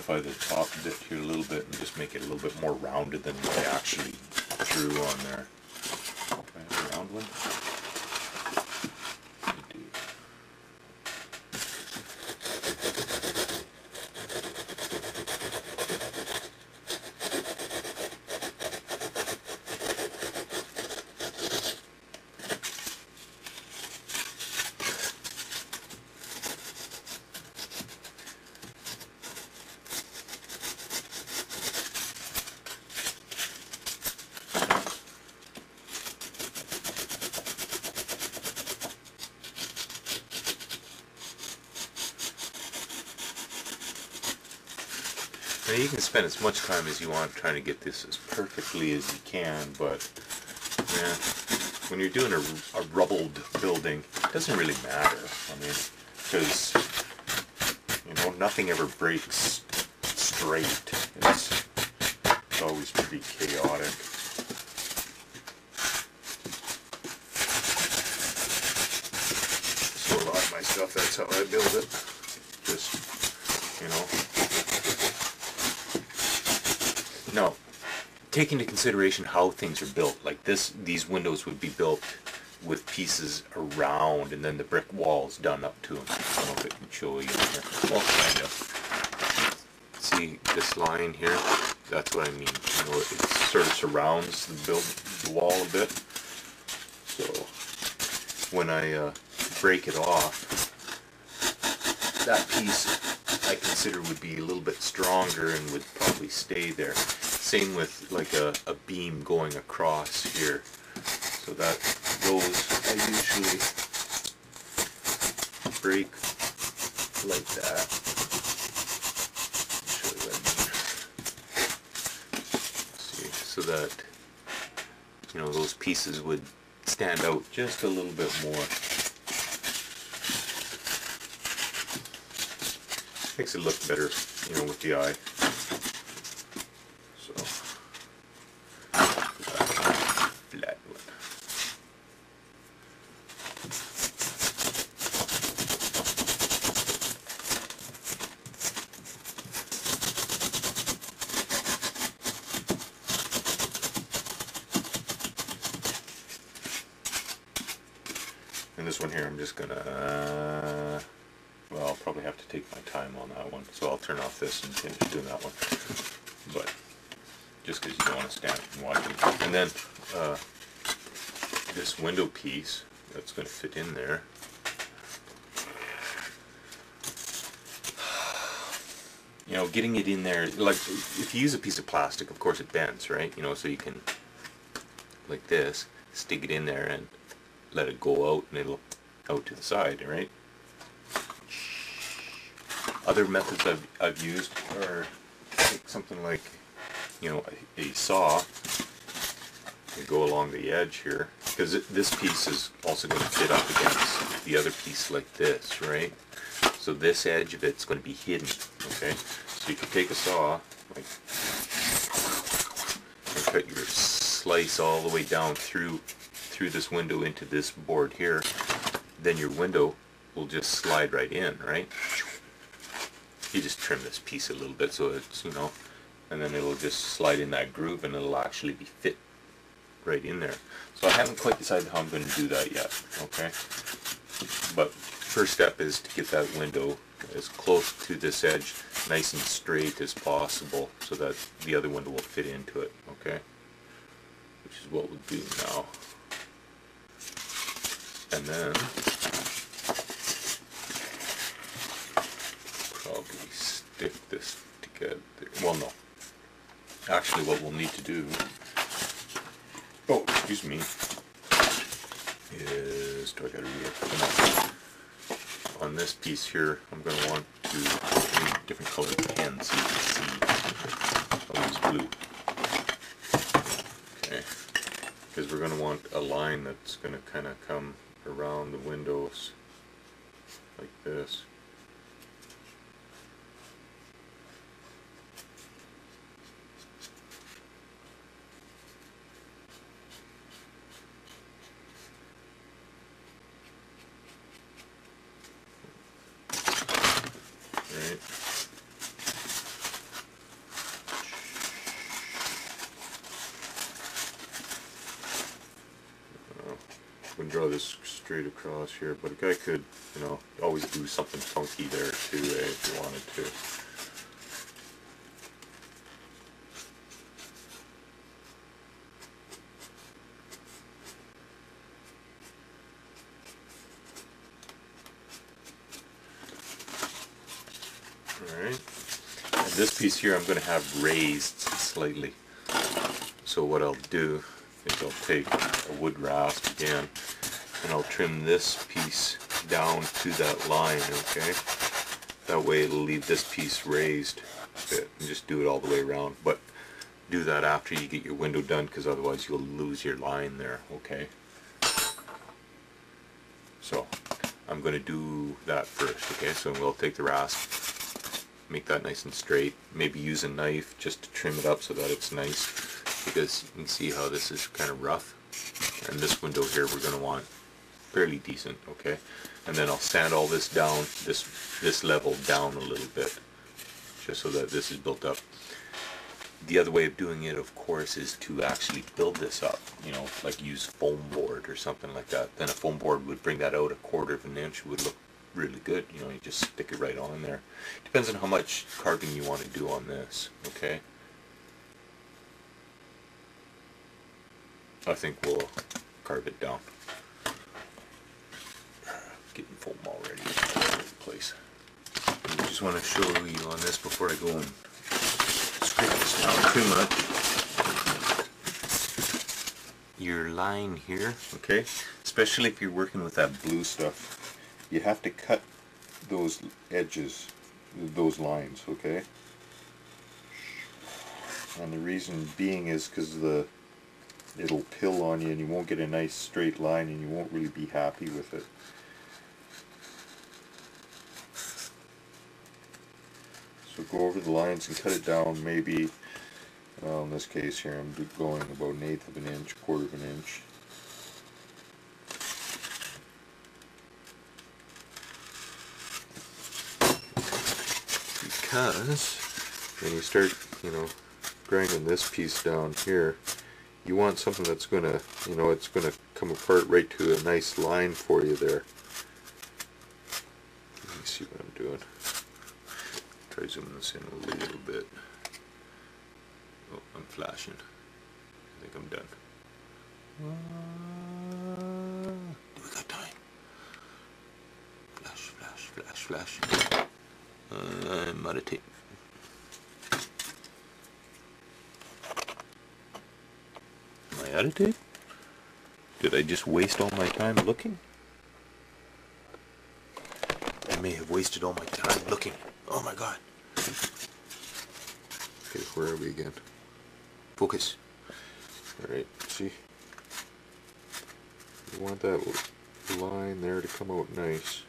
modify the top bit here a little bit and just make it a little bit more rounded than what I actually drew on there. Do I have a round one? I do. Now you can spend as much time as you want trying to get this as perfectly as you can, but yeah, when you're doing a rubbled building, it doesn't really matter. I mean, because you know, nothing ever breaks straight. It's always pretty chaotic. So a lot of my stuff, that's how I build it. Just, you know. Now, take into consideration how things are built. Like these windows would be built with pieces around, and then the brick walls done up to them. I don't know if it can show you here. Well, kind of. See this line here? That's what I mean. You know, it sort of surrounds the wall a bit. So when I break it off, that piece I consider would be a little bit stronger and would probably stay there. Same with like a beam going across here. So that those I usually break like that. Show you what I mean. See, so that you know those pieces would stand out just a little bit more. Makes it look better, you know, with the eye. So, flat one. And this one here, I'm just gonna. Well, I'll probably have to take my time on that one, so I'll turn off this and finish doing that one. But just because you don't want to stand and watch it. And then this window piece that's going to fit in there. You know, getting it in there, like if you use a piece of plastic, of course it bends, right? You know, so you can, like this, stick it in there and let it go out, and it'll out to the side, right? Other methods I've used are take something like, you know, a saw and go along the edge here, because this piece is also going to fit up against the other piece like this, right? So this edge of it's going to be hidden, okay? So you can take a saw, like, and cut your slice all the way down through this window into this board here. Then your window will just slide right in, right? You just trim this piece a little bit so it's, you know, and then it'll just slide in that groove and it'll actually be fit right in there. So I haven't quite decided how I'm going to do that yet, okay? But first step is to get that window as close to this edge nice and straight as possible so that the other window will fit into it, okay? Which is what we'll do now. And then probably stick this together. Well, no. Actually, what we'll need to do, oh, excuse me, is, do I gotta read it? On this piece here, I'm going to want to use different colored pens so you can see. I'll use blue. Okay. Because we're going to want a line that's going to kind of come around the windows like this. Right. draw this straight across here, but a guy could, you know, always do something funky there too, if you wanted to. Alright, and this piece here I'm going to have raised slightly. So what I'll do is I'll take a wood rasp again and I'll trim this piece down to that line, okay? That way it'll leave this piece raised a bit, and just do it all the way around. But do that after you get your window done, because otherwise you'll lose your line there, okay? So I'm going to do that first, okay? So we'll take the rasp, make that nice and straight, maybe use a knife just to trim it up so that it's nice, because you can see how this is kind of rough, and this window here we're going to want fairly decent, okay? And then I'll sand all this down, this level down a little bit, just so that this is built up. The other way of doing it, of course, is to actually build this up, you know, like use foam board or something like that. Then a foam board would bring that out 1/4 of an inch, would look really good, you know, you just stick it right on there. Depends on how much carving you want to do on this, okay? I think we'll carve it down. Getting foam already all over the place. I just want to show you on this before I go and scrape this down too much. Your line here, okay? Especially if you're working with that blue stuff, you have to cut those edges, those lines, okay? And the reason being is because it'll pill on you and you won't get a nice straight line and you won't really be happy with it. So go over the lines and cut it down maybe, well, in this case here I'm going about 1/8 of an inch, 1/4 of an inch. Because when you start, you know, grinding this piece down here, you want something that's going to, you know, it's going to come apart right to a nice line for you there. Let me see what I'm doing. Try zooming this in a little bit. Oh, I'm flashing. I think I'm done. Do we got time? Flash, flash, flash, flash. Meditate. Am I out of tape? Did I just waste all my time looking? I may have wasted all my time looking. Oh my god. Okay, where are we again? Focus. Alright, see? You want that line there to come out nice.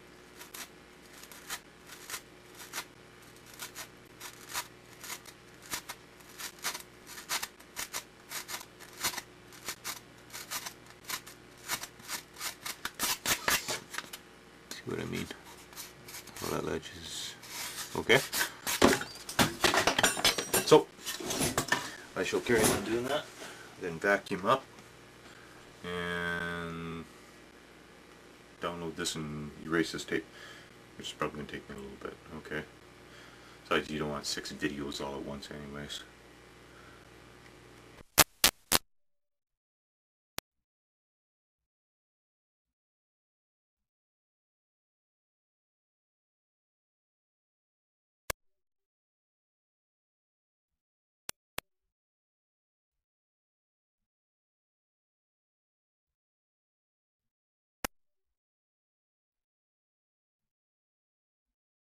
See what I mean? All that ledge is okay. So I shall carry on doing that, then vacuum up and download this and erase this tape, which is probably going to take me a little bit, okay? Besides, you don't want 6 videos all at once anyways.